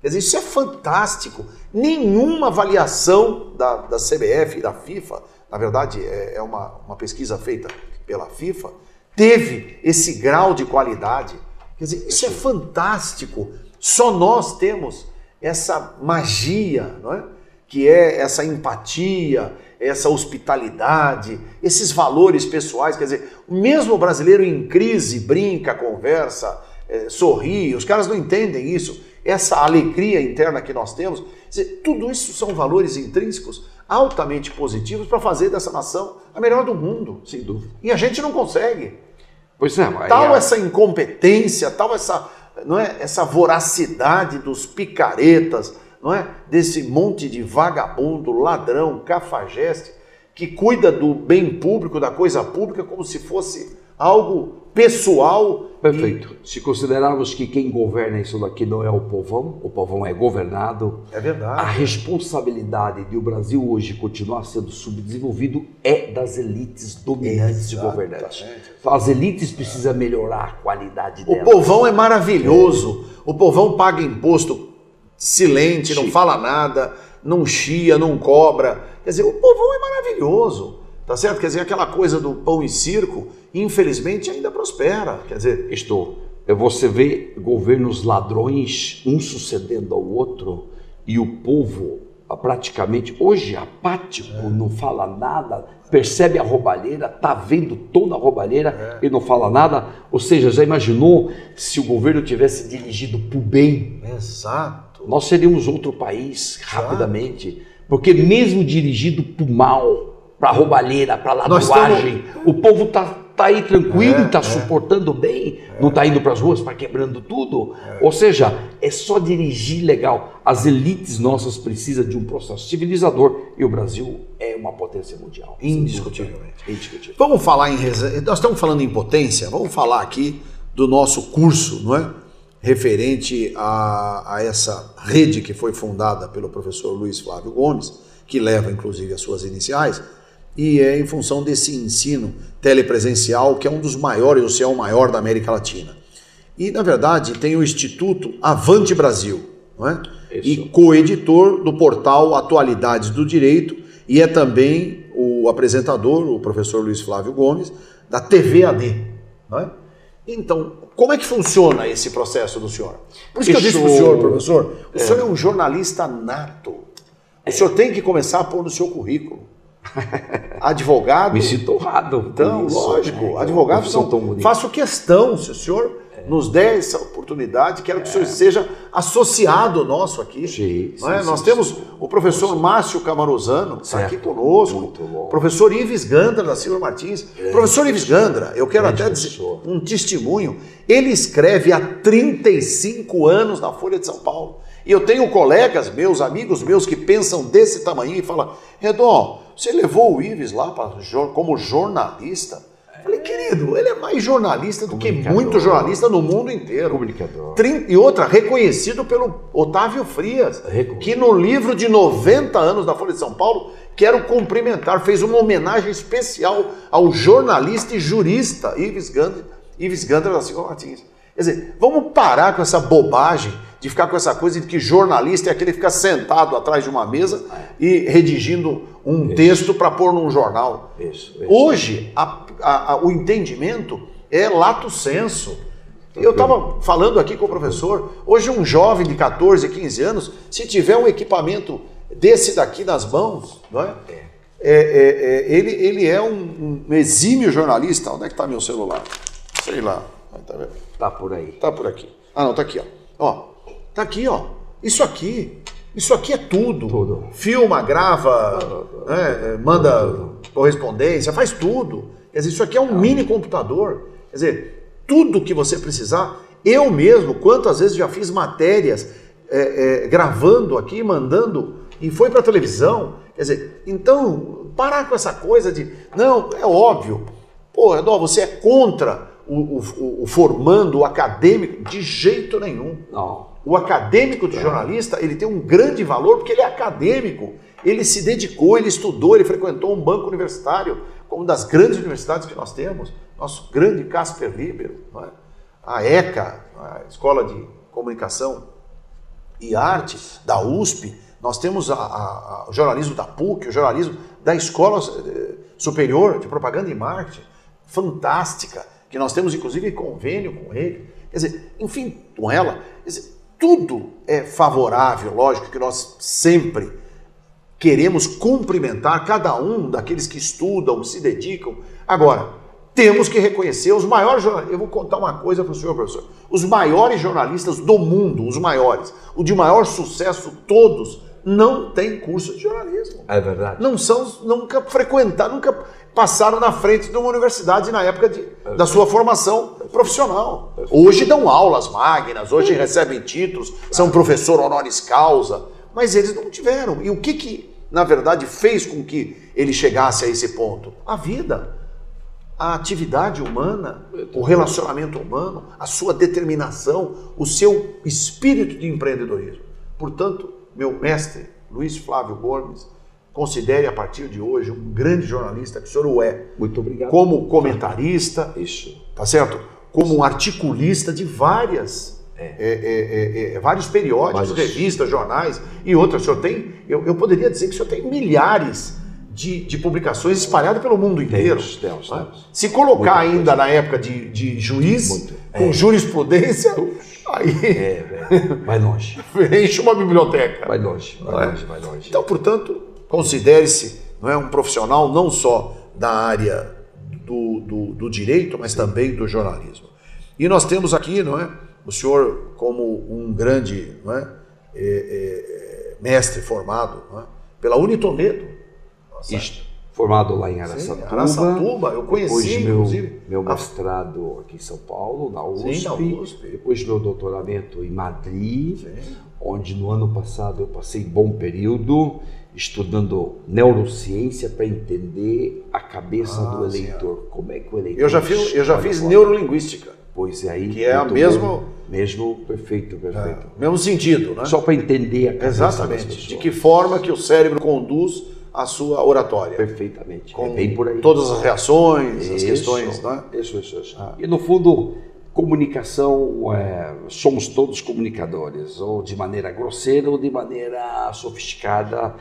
Quer dizer, isso é fantástico. Nenhuma avaliação da CBF e da FIFA, na verdade é uma pesquisa feita pela FIFA, teve esse grau de qualidade. Quer dizer, isso é fantástico. Só nós temos essa magia, não é? Que é essa empatia, essa hospitalidade, esses valores pessoais. Quer dizer, mesmo o brasileiro em crise brinca, conversa, sorri, os caras não entendem isso. Essa alegria interna que nós temos, quer dizer, tudo isso são valores intrínsecos altamente positivos para fazer dessa nação a melhor do mundo. Sem dúvida. E a gente não consegue. Pois é, mas tal essa incompetência, tal essa, não é, essa voracidade dos picaretas, não é, desse monte de vagabundo, ladrão, cafajeste, que cuida do bem público, da coisa pública, como se fosse algo pessoal. Perfeito. Se considerarmos que quem governa isso daqui não é o povão é governado. É verdade. A responsabilidade de o Brasil hoje continuar sendo subdesenvolvido é das elites dominantes e governantes. As elites precisam melhorar a qualidade delas. O povão é maravilhoso. O povão paga imposto silente, não fala nada, não chia, não cobra. Quer dizer, o povão é maravilhoso. Tá certo? Quer dizer, aquela coisa do pão e circo, infelizmente, ainda prospera. Quer dizer, você vê governos ladrões, um sucedendo ao outro, e o povo praticamente, hoje, apático, não fala nada, percebe a roubalheira, tá vendo toda a roubalheira e não fala nada. Ou seja, já imaginou se o governo tivesse dirigido para o bem? Exato. Nós seríamos outro país rapidamente, porque mesmo dirigido para o mal, para roubalheira, para ladroagem, o povo tá aí tranquilo, está suportando bem, não está indo para as ruas, para quebrando tudo. Ou seja, é só dirigir legal. As elites nossas precisam de um processo civilizador e o Brasil é uma potência mundial. Indiscutivelmente. Vamos falar nós estamos falando em potência, vamos falar aqui do nosso curso, não é? Referente a essa rede que foi fundada pelo professor Luiz Flávio Gomes, que leva inclusive as suas iniciais, e é em função desse ensino telepresencial, que é um dos maiores, ou se é o maior da América Latina. E, na verdade, tem o Instituto Avante Brasil, não é? E coeditor do portal Atualidades do Direito, e é também o apresentador, o professor Luiz Flávio Gomes, da TV AD. Não é? Então, como é que funciona esse processo do senhor? Por isso que eu disse para o senhor, professor, o senhor é um jornalista nato. O senhor tem que começar a pôr no seu currículo. Advogado. Me sinto honrado. Então, lógico. Advogado, faço questão, se o senhor nos der essa oportunidade, quero que o senhor seja associado nosso aqui. Sim, não é? sim, Nós sim, temos sim. o professor Márcio Camarosano, está aqui conosco, Muito bom. professor Ives Gandra da Silva Martins. Professor Ives Gandra, eu quero até dizer professor. um testemunho, ele escreve há 35 anos na Folha de São Paulo. E eu tenho colegas meus, amigos meus, que pensam desse tamanho e falam, Redon, você levou o Ives lá como jornalista? Eu falei, querido, ele é mais jornalista do que muito jornalista no mundo inteiro. Comunicador. E outra, reconhecido pelo Otávio Frias, que no livro de 90 anos da Folha de São Paulo, quero cumprimentar, fez uma homenagem especial ao jornalista e jurista Ives Gandra da Silva Martins. Quer dizer, vamos parar com essa bobagem de ficar com essa coisa de que jornalista é aquele que fica sentado atrás de uma mesa e redigindo um texto para pôr num jornal. Hoje, o entendimento é lato sensu. Eu estava falando aqui com o professor, hoje um jovem de 14, 15 anos, se tiver um equipamento desse daqui nas mãos, não é? Ele é um exímio jornalista. Onde é que está meu celular? Sei lá. Tá por aí. Tá por aqui. Ah, não, tá aqui, ó. Tá aqui, ó. Isso aqui é tudo. Tudo. Filma, grava, manda correspondência, faz tudo. Quer dizer, isso aqui é um mini computador. Quer dizer, tudo que você precisar. Eu mesmo, quantas vezes já fiz matérias gravando aqui, mandando, e foi para televisão. Quer dizer, então, parar com essa coisa de... Não, é óbvio. Pô, Redon, você é contra o formando, o acadêmico? De jeito nenhum. Não. O acadêmico de jornalista, ele tem um grande valor porque ele é acadêmico. Ele se dedicou, ele estudou, ele frequentou um banco universitário, como das grandes universidades que nós temos. Nosso grande Casper Libero, não é? A ECA, a Escola de Comunicação e Arte, da USP. Nós temos o jornalismo da PUC, o jornalismo da Escola Superior de Propaganda e Marketing. Fantástica, que nós temos inclusive convênio com ele, quer dizer, enfim, com ela, quer dizer, tudo é favorável, lógico que nós sempre queremos cumprimentar cada um daqueles que estudam, que se dedicam. Agora, temos que reconhecer os maiores jornalistas. Eu vou contar uma coisa para o senhor, professor. Os maiores jornalistas do mundo, os maiores, o de maior sucesso, todos, não têm curso de jornalismo. É verdade. Nunca frequentaram, nunca passaram na frente de uma universidade na época da sua formação profissional. Hoje dão aulas magnas, hoje recebem títulos, são professor honoris causa, mas eles não tiveram. E o que na verdade, fez com que ele chegasse a esse ponto? A vida, a atividade humana, o relacionamento humano, a sua determinação, o seu espírito de empreendedorismo. Portanto, meu mestre, Luiz Flávio Gomes, considere a partir de hoje um grande jornalista, que o senhor o é. Muito obrigado. Como comentarista, isso, tá certo? Como um articulista de vários periódicos, revistas, jornais e outras. O senhor tem, eu poderia dizer que o senhor tem milhares de publicações espalhadas pelo mundo inteiro. Temos. Se colocar ainda na época de juiz, com jurisprudência, aí vai longe. Enche uma biblioteca. Vai longe. Então, portanto, considere-se, não é, um profissional não só da área do direito, mas também do jornalismo. E nós temos aqui, não é, o senhor como um grande, não é, mestre formado, não é, pela Unitoledo. Isto, formado lá em Araçatuba. Sim, Araçatuba, eu conheci, inclusive. Meu mestrado aqui em São Paulo, na USP. Sim, na USP. Depois meu doutoramento em Madrid, onde no ano passado eu passei bom período estudando neurociência para entender a cabeça do eleitor. Sim. Como é que o eleitor... Eu já fiz neurolinguística. Pois é, aí... Que é o mesmo... Mesmo, perfeito. Mesmo sentido, né? Só para entender a cabeça. Exatamente. De que forma que o cérebro conduz a sua oratória. Perfeitamente. Com bem por aí. Todas as reações, as questões, né? Isso. E no fundo, comunicação, somos todos comunicadores, ou de maneira grosseira ou de maneira sofisticada.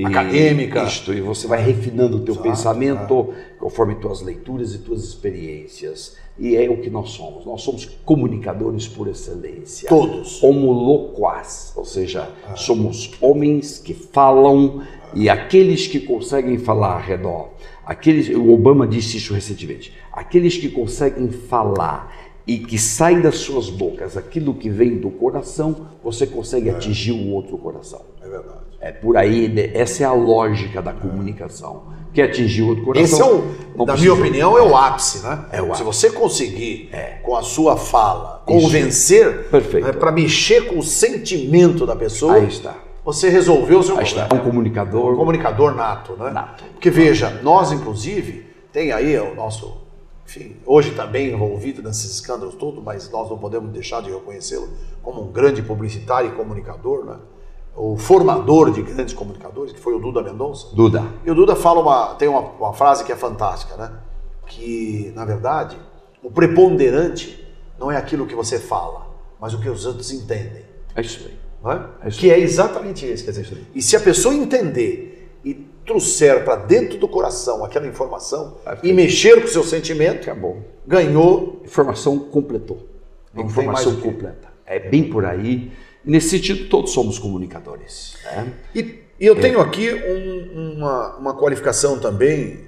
Acadêmica. E você vai refinando o teu pensamento conforme tuas leituras e tuas experiências. E é o que nós somos. Nós somos comunicadores por excelência. Todos. Homo loquaz, ou seja, somos homens que falam. E aqueles que conseguem falar, Redon, o Obama disse isso recentemente, aqueles que conseguem falar e que sai das suas bocas aquilo que vem do coração, você consegue atingir o outro coração. É verdade. É por aí, essa é a lógica da comunicação. Quer atingir o outro coração? Esse é na minha opinião, é o ápice, né? É o ápice. Se você conseguir, com a sua fala, convencer, para mexer com o sentimento da pessoa, aí está. Você resolveu o seu problema. É um comunicador. Um comunicador nato, né? Nato. Porque veja, nós inclusive, tem aí o nosso, enfim, hoje está bem envolvido nesses escândalos todos, mas nós não podemos deixar de reconhecê-lo como um grande publicitário e comunicador, né? O formador de grandes comunicadores, que foi o Duda Mendonça. Duda. E o Duda fala tem uma frase que é fantástica, né? Que, na verdade, o preponderante não é aquilo que você fala, mas o que os outros entendem. É isso aí. Não é? É isso que é exatamente isso. Quer dizer, e se a pessoa entender e trouxer para dentro do coração aquela informação e mexer com o seu sentimento, acabou. Ganhou. Informação completou. Informação completa. É bem por aí. Nesse sentido, todos somos comunicadores. Né? E eu tenho aqui uma qualificação também,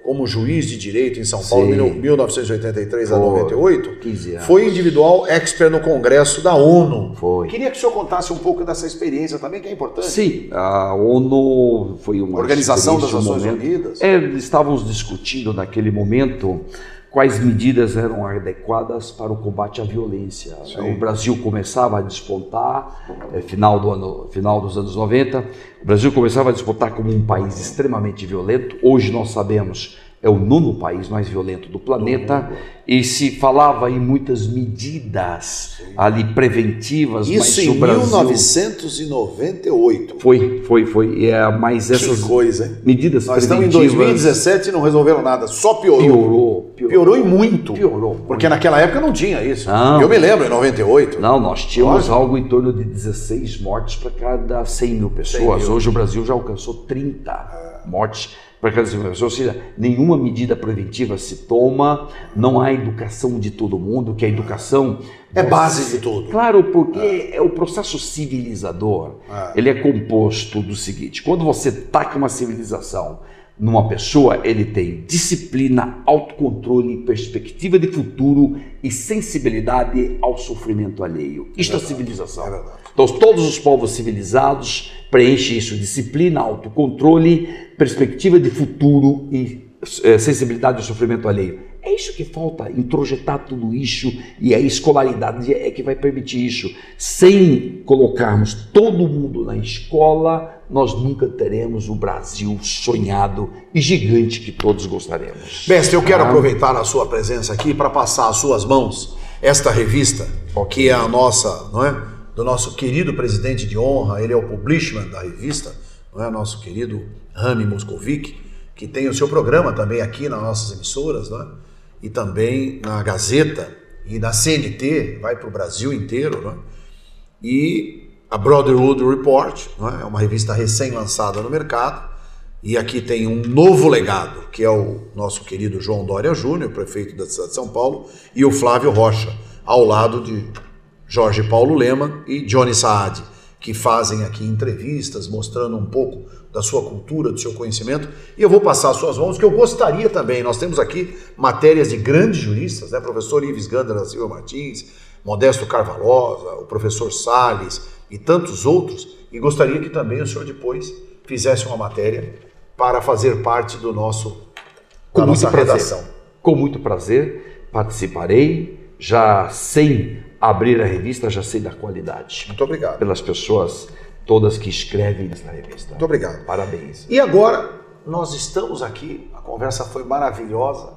como juiz de direito em São Paulo, em 1983 a 98. 15 anos. Foi individual expert no Congresso da ONU. Foi. Queria que o senhor contasse um pouco dessa experiência também, que é importante. Sim, a ONU foi uma Organização das Nações Unidas. Estávamos discutindo naquele momento quais medidas eram adequadas para o combate à violência. Sim. O Brasil começava a despontar, final dos anos 90, o Brasil começava a despontar como um país extremamente violento. Hoje nós sabemos, é o 9º país mais violento do planeta, e se falava em muitas medidas ali preventivas. Isso mas em o Brasil... 1998. Foi. Mas essas coisa, hein? medidas Nós preventivas... estamos em 2017 e não resolveram nada, só piorou. Piorou e muito. Porque naquela época não tinha isso. Não. Eu me lembro, em 98. Não, nós tínhamos algo em torno de 16 mortes para cada 100 mil pessoas. 100 mil. Hoje o Brasil já alcançou 30 mortes para cada 100 mil pessoas. Ou seja, nenhuma medida preventiva se toma, não há educação de todo mundo, que a educação... É base de tudo. Claro, porque o processo civilizador, ele é composto do seguinte: quando você taca uma civilização numa pessoa, ele tem disciplina, autocontrole, perspectiva de futuro e sensibilidade ao sofrimento alheio. Isto é civilização. Então, todos os povos civilizados preenchem isso: disciplina, autocontrole, perspectiva de futuro e sensibilidade ao sofrimento alheio. É isso que falta, introjetar tudo isso, e a escolaridade é que vai permitir isso. Sem colocarmos todo mundo na escola, nós nunca teremos o Brasil sonhado e gigante que todos gostaremos. Mestre, eu quero aproveitar a sua presença aqui para passar às suas mãos esta revista, que é a nossa, não é? Do nosso querido presidente de honra. Ele é o publishman da revista, não é? Nosso querido Rami Moscovic, que tem o seu programa também aqui nas nossas emissoras, não é? E também na Gazeta e na CNT, vai para o Brasil inteiro, não é? E a Brotherhood Report, não é? É uma revista recém-lançada no mercado, e aqui tem um novo legado, que é o nosso querido João Dória Júnior, prefeito da cidade de São Paulo, e o Flávio Rocha, ao lado de Jorge Paulo Lemann e Johnny Saad, que fazem aqui entrevistas, mostrando um pouco da sua cultura, do seu conhecimento. E eu vou passar às suas mãos, que eu gostaria também. Nós temos aqui matérias de grandes juristas, né? Professor Ives Gandara Silva Martins, Modesto Carvalhosa, o professor Salles e tantos outros. E gostaria que também o senhor depois fizesse uma matéria para fazer parte da nossa redação. Com muito prazer, participarei, já sem abrir a revista, já sei da qualidade. Muito obrigado. Pelas pessoas todas que escrevem nessa revista. Muito obrigado. Parabéns. E agora, nós estamos aqui, a conversa foi maravilhosa,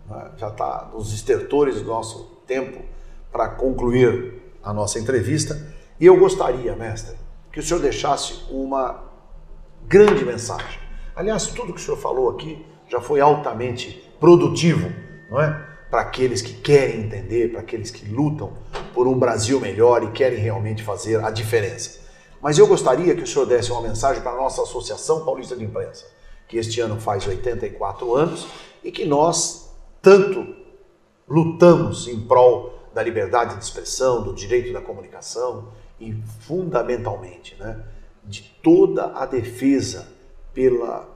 né? Já está nos estertores do nosso tempo para concluir a nossa entrevista. E eu gostaria, mestre, que o senhor deixasse uma grande mensagem. Aliás, tudo que o senhor falou aqui já foi altamente produtivo, não é? Para aqueles que querem entender, para aqueles que lutam por um Brasil melhor e querem realmente fazer a diferença. Mas eu gostaria que o senhor desse uma mensagem para a nossa Associação Paulista de Imprensa, que este ano faz 84 anos e que nós tanto lutamos em prol da liberdade de expressão, do direito da comunicação e, fundamentalmente, né, de toda a defesa pela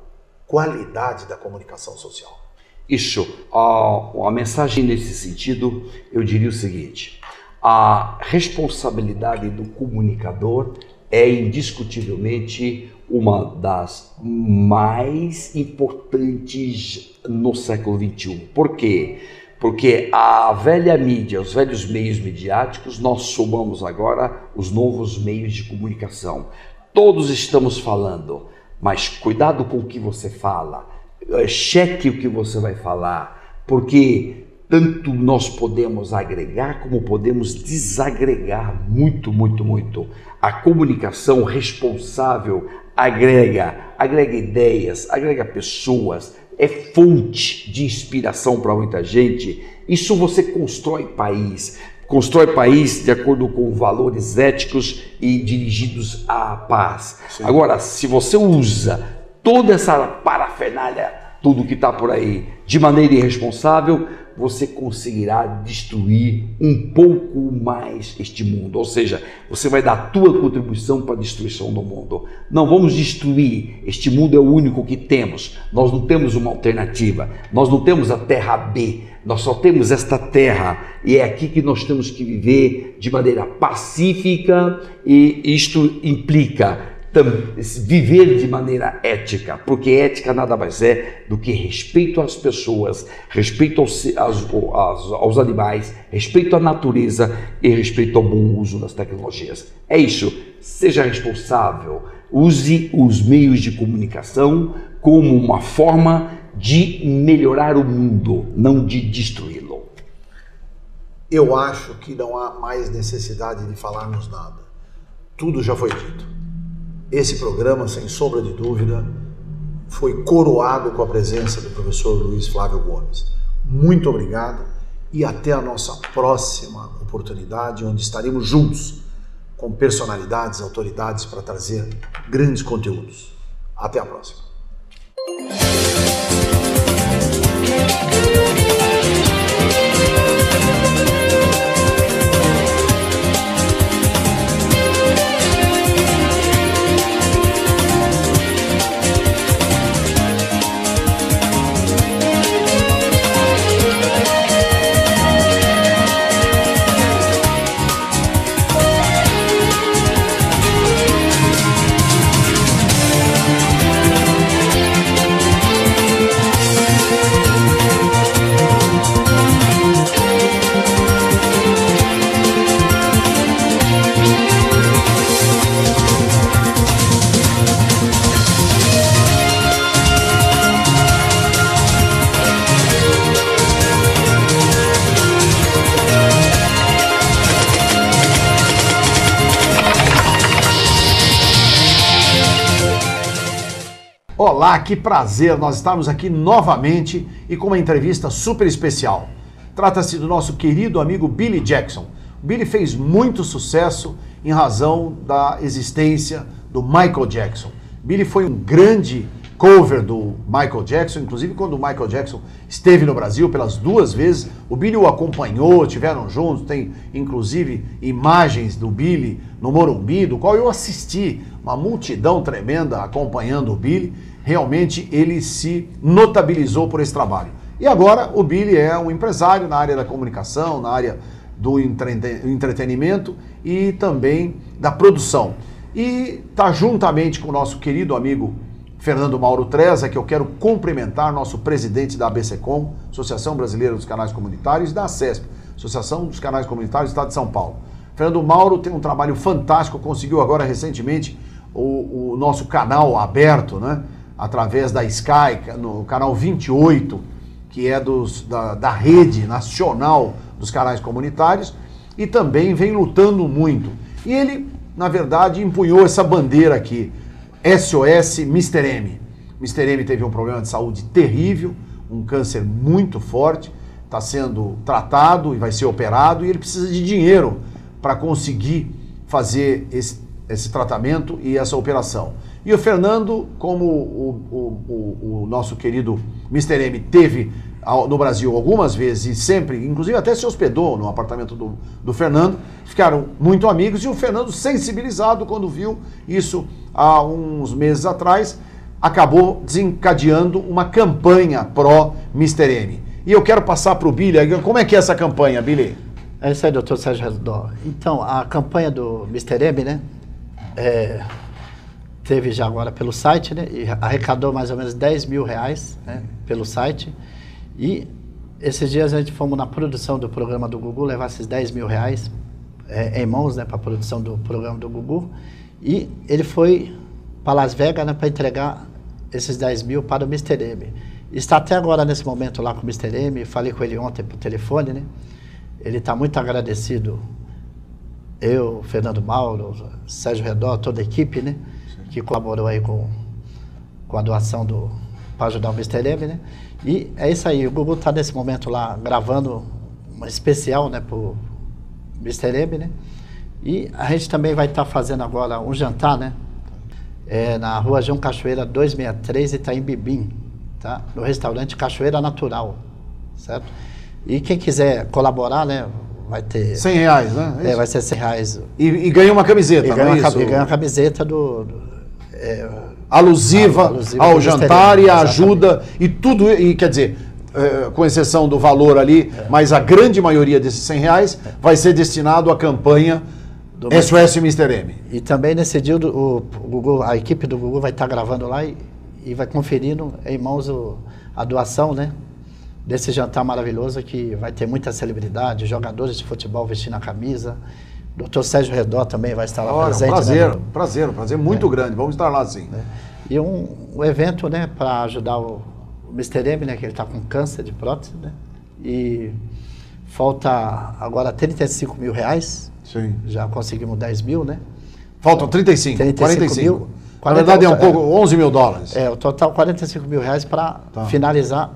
qualidade da comunicação social. Isso. A mensagem nesse sentido, eu diria o seguinte: a responsabilidade do comunicador é indiscutivelmente uma das mais importantes no século XXI. Por quê? Porque a velha mídia, os velhos meios midiáticos, nós somamos agora os novos meios de comunicação. Todos estamos falando, mas cuidado com o que você fala, cheque o que você vai falar, porque tanto nós podemos agregar como podemos desagregar muito, muito, muito. A comunicação responsável agrega ideias, agrega pessoas, é fonte de inspiração para muita gente. Isso você constrói país de acordo com valores éticos e dirigidos à paz. Sim. Agora, se você usa toda essa parafernália, tudo que está por aí, de maneira irresponsável, você conseguirá destruir um pouco mais este mundo. Ou seja, você vai dar a tua contribuição para a destruição do mundo. Não vamos destruir. Este mundo é o único que temos. Nós não temos uma alternativa. Nós não temos a terra B. Nós só temos esta terra. E é aqui que nós temos que viver de maneira pacífica, e isto implica viver de maneira ética, porque ética nada mais é do que respeito às pessoas, respeito aos animais, respeito à natureza e respeito ao bom uso das tecnologias. É isso, seja responsável, use os meios de comunicação como uma forma de melhorar o mundo, não de destruí-lo. Eu acho que não há mais necessidade de falarmos nada. Tudo já foi dito. Esse programa, sem sombra de dúvida, foi coroado com a presença do professor Luiz Flávio Gomes. Muito obrigado e até a nossa próxima oportunidade, onde estaremos juntos com personalidades, autoridades para trazer grandes conteúdos. Até a próxima. Olá, que prazer nós estamos aqui novamente e com uma entrevista super especial. Trata-se do nosso querido amigo Billy Jackson. O Billy fez muito sucesso em razão da existência do Michael Jackson. Billy foi um grande cover do Michael Jackson, inclusive quando o Michael Jackson esteve no Brasil pelas 2 vezes, o Billy o acompanhou, tiveram juntos, tem inclusive imagens do Billy no Morumbi, do qual eu assisti, uma multidão tremenda acompanhando o Billy. Realmente ele se notabilizou por esse trabalho. E agora o Billy é um empresário na área da comunicação, na área do entretenimento e também da produção. E está juntamente com o nosso querido amigo Fernando Mauro Treza, que eu quero cumprimentar, nosso presidente da ABCCom, Associação Brasileira dos Canais Comunitários, e da ACESP, Associação dos Canais Comunitários do Estado de São Paulo. Fernando Mauro tem um trabalho fantástico, conseguiu agora recentemente o nosso canal aberto, né? Através da Sky, no canal 28, que é da rede nacional dos canais comunitários, e também vem lutando muito. E ele, na verdade, empunhou essa bandeira aqui, SOS Mr. M. Mr. M teve um problema de saúde terrível, um câncer muito forte, está sendo tratado e vai ser operado, e ele precisa de dinheiro para conseguir fazer esse tratamento e essa operação. E o Fernando, como o nosso querido Mr. M teve no Brasil algumas vezes e sempre, inclusive até se hospedou no apartamento do Fernando, ficaram muito amigos, e o Fernando, sensibilizado quando viu isso há uns meses atrás, acabou desencadeando uma campanha pró-Mr. M. E eu quero passar para o Billy. Como é que é essa campanha, Billy? É isso aí, doutor Sérgio Redó. Então, a campanha do Mr. M, né? Teve já agora pelo site, né? E arrecadou mais ou menos 10 mil reais, né, pelo site. E esses dias a gente fomos na produção do programa do Gugu, levar esses 10 mil reais em mãos, né, para a produção do programa do Gugu. E ele foi para Las Vegas, né, para entregar esses 10 mil para o Mr. M. Está até agora nesse momento lá com o Mr. M, falei com ele ontem por telefone, né? Ele está muito agradecido, eu, Fernando Mauro, Sérgio Redó, toda a equipe, né? Que colaborou aí com a doação para ajudar o Mr. M, né? E é isso aí, o Gugu está nesse momento lá gravando uma especial, né, pro Mr. M, né? E a gente também vai estar fazendo agora um jantar, né? Na rua João Cachoeira 263, Itaim Bibim, tá? No restaurante Cachoeira Natural, certo? E quem quiser colaborar, né, vai ter... 100 reais, né? Vai ser 100 reais. E ganha uma camiseta, não é isso? E ganha uma camiseta alusiva ao jantar e a ajuda e tudo, e quer dizer, com exceção do valor ali, mas a grande maioria desses 100 reais vai ser destinado à campanha do SOS Mr. M. E também nesse dia o Gugu, a equipe do Gugu vai estar gravando lá e vai conferindo em mãos a doação, né, desse jantar maravilhoso que vai ter muita celebridade, jogadores de futebol vestindo a camisa. Dr. Sérgio Redó também vai estar lá presente. Prazer muito grande. Vamos estar lá, sim. E um evento, né, para ajudar o Mr. M, né, que ele está com câncer de prótese, né? E falta agora 35 mil reais. Sim. Já conseguimos 10 mil, né? Faltam 35, 45 mil. Na verdade é um pouco, 11 mil dólares. O total 45 mil reais para finalizar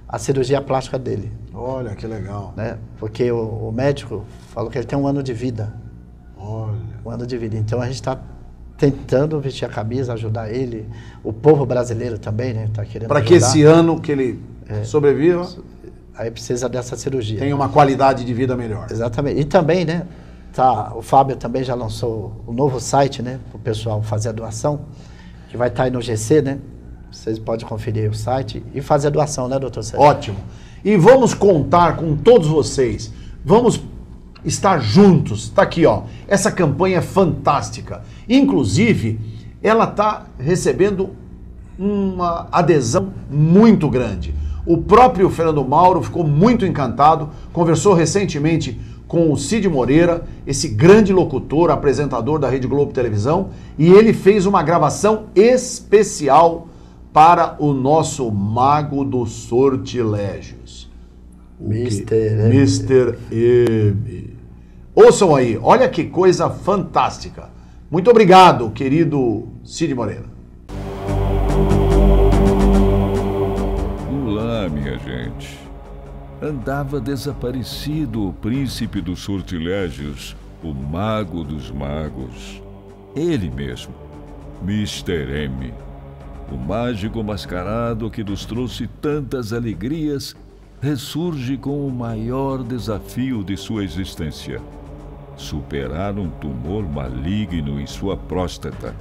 a cirurgia plástica dele. Olha, que legal. Né? Porque o médico falou que ele tem 1 ano de vida. Olha. 1 ano de vida. Então a gente está tentando vestir a camisa, ajudar ele. O povo brasileiro também, né? Tá querendo para que esse ano que ele sobreviva, aí precisa dessa cirurgia. Tenha uma qualidade de vida melhor. Exatamente. E também, né? O Fábio também já lançou o novo site, né? Para o pessoal fazer a doação, que vai estar aí no GC, né? Vocês podem conferir o site e fazer a doação, né, doutor Sérgio? Ótimo. E vamos contar com todos vocês. Vamos estar juntos. Está aqui, ó. Essa campanha é fantástica. Inclusive, ela está recebendo uma adesão muito grande. O próprio Fernando Mauro ficou muito encantado, conversou recentemente com o Cid Moreira, esse grande locutor, apresentador da Rede Globo Televisão, e ele fez uma gravação especial para o nosso mago dos sortilégios, Mr. M. Ouçam aí, olha que coisa fantástica. Muito obrigado, querido Cid Moreira. Olá, minha gente. Andava desaparecido o príncipe dos sortilégios, o mago dos magos. Ele mesmo, Mr. M. O mágico mascarado que nos trouxe tantas alegrias, ressurge com o maior desafio de sua existência: superar um tumor maligno em sua próstata.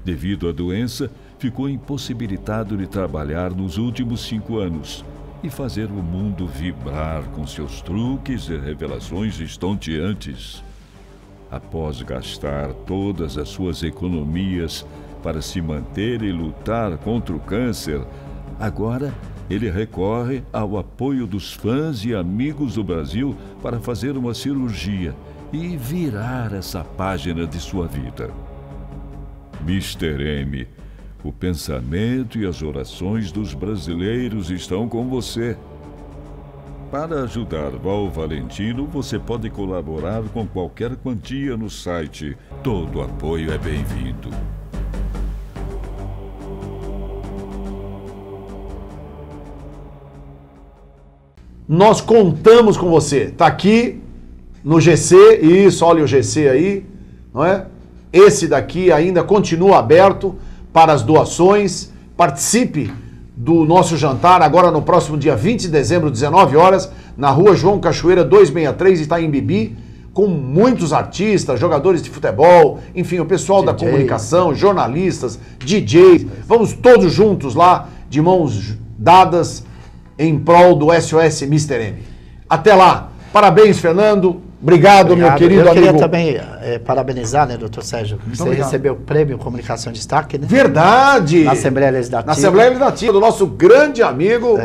Devido à doença, ficou impossibilitado de trabalhar nos últimos 5 anos e fazer o mundo vibrar com seus truques e revelações estonteantes. Após gastar todas as suas economias para se manter e lutar contra o câncer, agora ele recorre ao apoio dos fãs e amigos do Brasil para fazer uma cirurgia e virar essa página de sua vida. Mr. M, o pensamento e as orações dos brasileiros estão com você. Para ajudar Val Valentino, você pode colaborar com qualquer quantia no site. Todo apoio é bem-vindo. Nós contamos com você. Tá aqui no GC, isso, olha o GC aí, não é? Esse daqui ainda continua aberto para as doações. Participe do nosso jantar agora no próximo dia 20 de dezembro, 19 horas, na rua João Cachoeira 263, Itaim Bibi. com muitos artistas, jogadores de futebol, enfim, o pessoal da comunicação, jornalistas, DJs. Vamos todos juntos lá, de mãos dadas, em prol do SOS Mr. M. Até lá. Parabéns, Fernando. Obrigado, meu querido amigo. Eu queria também parabenizar, né, doutor Sérgio? Você recebeu o prêmio Comunicação de Destaque, né? Verdade! Na Assembleia Legislativa. Na Assembleia Legislativa, do nosso grande amigo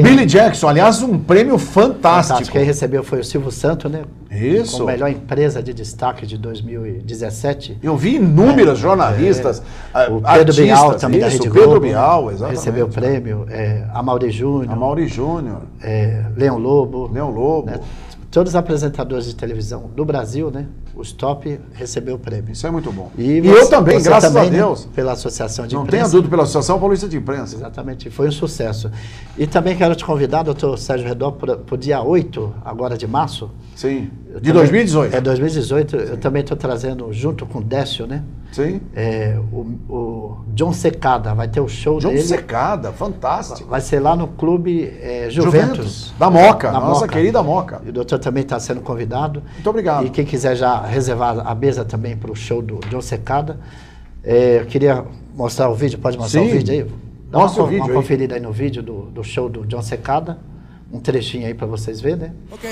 Billy Jackson. Aliás, um prêmio fantástico. Quem recebeu foi o Silvio Santos, né? Isso. Como melhor empresa de destaque de 2017. Eu vi inúmeras jornalistas, o Pedro Bial também da Rede Globo. Pedro Bial, exatamente. Recebeu o prêmio. Amaury Júnior. Leão Lobo. Né? Todos os apresentadores de televisão do Brasil, né? Os top recebeu o prêmio. Isso é muito bom. E eu também, graças a Deus. Né, pela Associação de Imprensa. Não tenha dúvida, pela Associação Paulista de Imprensa. Exatamente, foi um sucesso. E também quero te convidar, doutor Sérgio Redó, para o dia 8, agora de março. Sim, de 2018. 2018. Sim. Eu também estou trazendo, junto com o Décio, né? Sim. O John Secada, vai ter o show dele. John Secada, fantástico. Vai ser lá no Clube Juventus. Da Moca, nossa querida Moca. E o doutor também está sendo convidado. Muito obrigado. E quem quiser já reservar a mesa também para o show do John Secada. Eu queria mostrar o vídeo, pode mostrar o vídeo aí? Dá uma conferida aí no vídeo do show do John Secada. Um trechinho aí para vocês verem, né? Ok.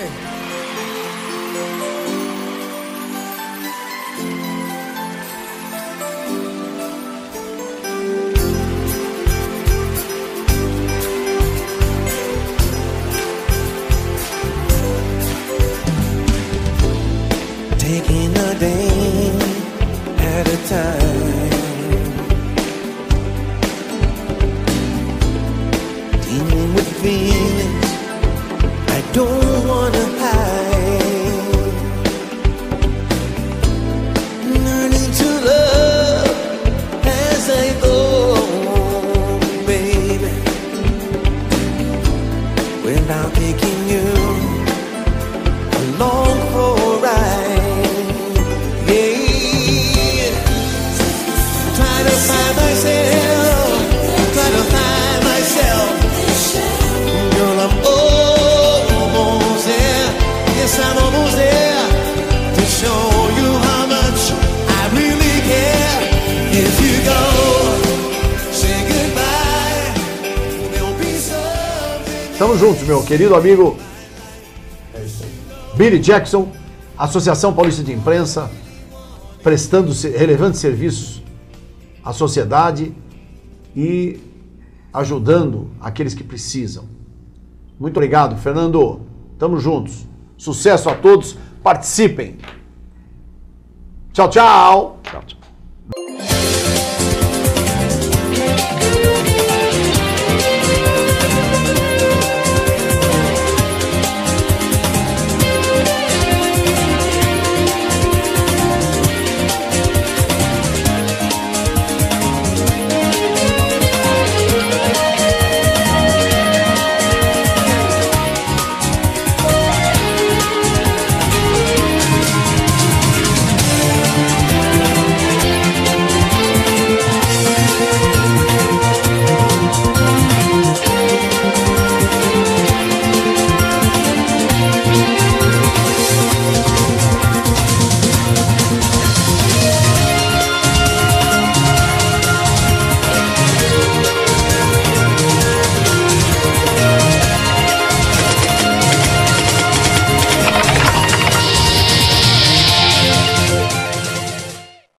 Taking a day at a time, dealing with feelings I don't want to hide, learning to love as I go, baby, without taking you along for a ride. Estamos juntos, meu querido amigo Billy Jackson, Associação Paulista de Imprensa, prestando relevantes serviços à sociedade e ajudando aqueles que precisam. Muito obrigado, Fernando. Estamos juntos. Sucesso a todos. Participem. Tchau, tchau. Tchau, tchau.